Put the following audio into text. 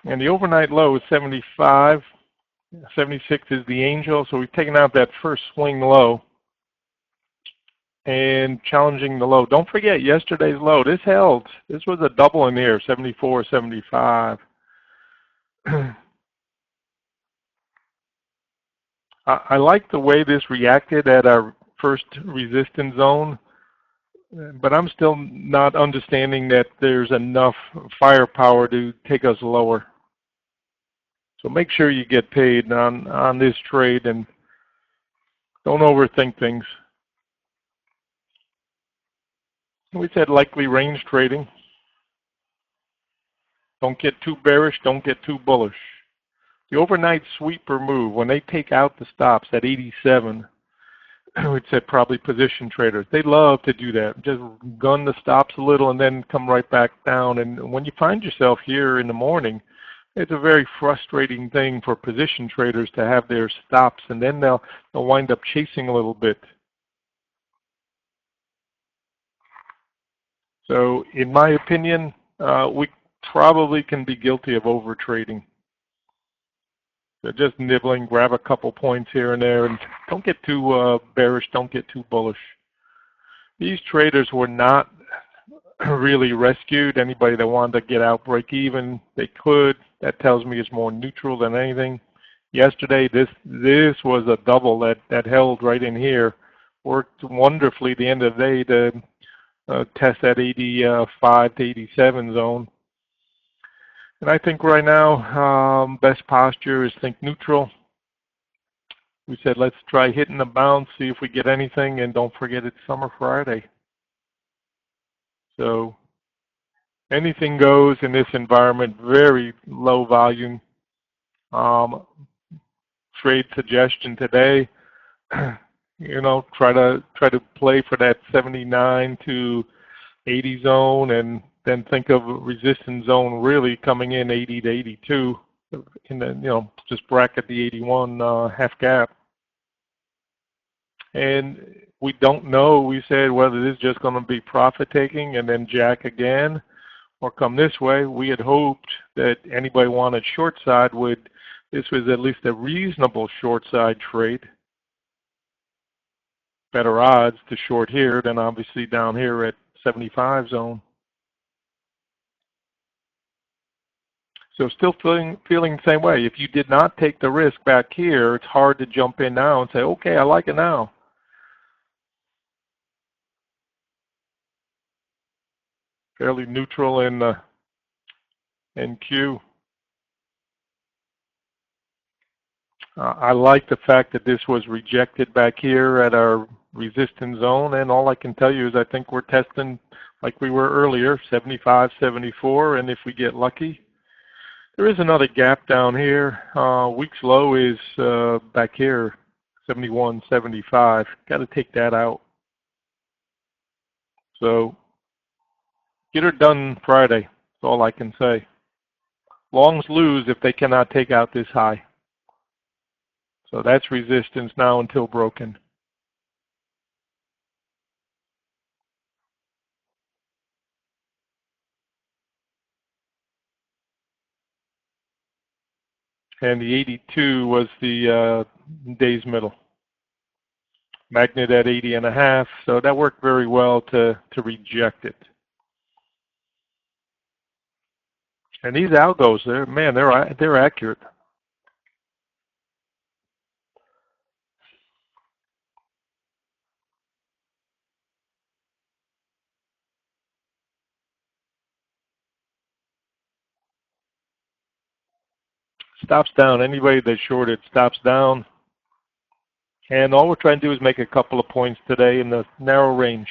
And the overnight low is 75. 76 is the angel, so we've taken out that first swing low and challenging the low. Don't forget yesterday's low. This held. This was a double in here, 74, 75. I like the way this reacted at our first resistance zone, but I'm still not understanding that there's enough firepower to take us lower. So make sure you get paid on this trade and don't overthink things. We said likely range trading. Don't get too bearish, don't get too bullish. The overnight sweeper move, when they take out the stops at 87, we'd said probably position traders. They love to do that. Just gun the stops a little and then come right back down. And when you find yourself here in the morning, it's a very frustrating thing for position traders to have their stops, and then they'll wind up chasing a little bit. So in my opinion, we probably can be guilty of over trading. So just nibbling, grab a couple points here and there, and don't get too bearish, don't get too bullish. These traders were not really rescued. Anybody that wanted to get out, break even, they could. That tells me it's more neutral than anything. Yesterday, this was a double that held right in here. Worked wonderfully at the end of the day to test that 85 to 87 zone. And I think right now, best posture is think neutral. We said let's try hitting the bounce, see if we get anything, and don't forget it's Summer Friday. So anything goes in this environment, very low volume. Trade suggestion today, you know, try to play for that 79 to 80 zone, and then think of resistance zone really coming in 80 to 82, in the, you know, just bracket the 81 half gap. And we don't know, we said, whether this is just going to be profit taking and then jack again or come this way. We had hoped that anybody wanted short side this was at least a reasonable short side trade. Better odds to short here than obviously down here at 75 zone. So still feeling the same way. If you did not take the risk back here, it's hard to jump in now and say, okay, I like it now. Fairly neutral in Q. I like the fact that this was rejected back here at our resistance zone, and all I can tell you is I think we're testing like we were earlier, 75, 74, and if we get lucky, there is another gap down here. Week's low is back here, 71, 75. Got to take that out. So get her done Friday. That's all I can say. Longs lose if they cannot take out this high. So that's resistance now until broken. And the 82 was the day's middle. Magnet at 80.5, so that worked very well to reject it. And these algos, they're accurate. Stops down. Anybody that shorted stops down. And all we're trying to do is make a couple of points today in the narrow range.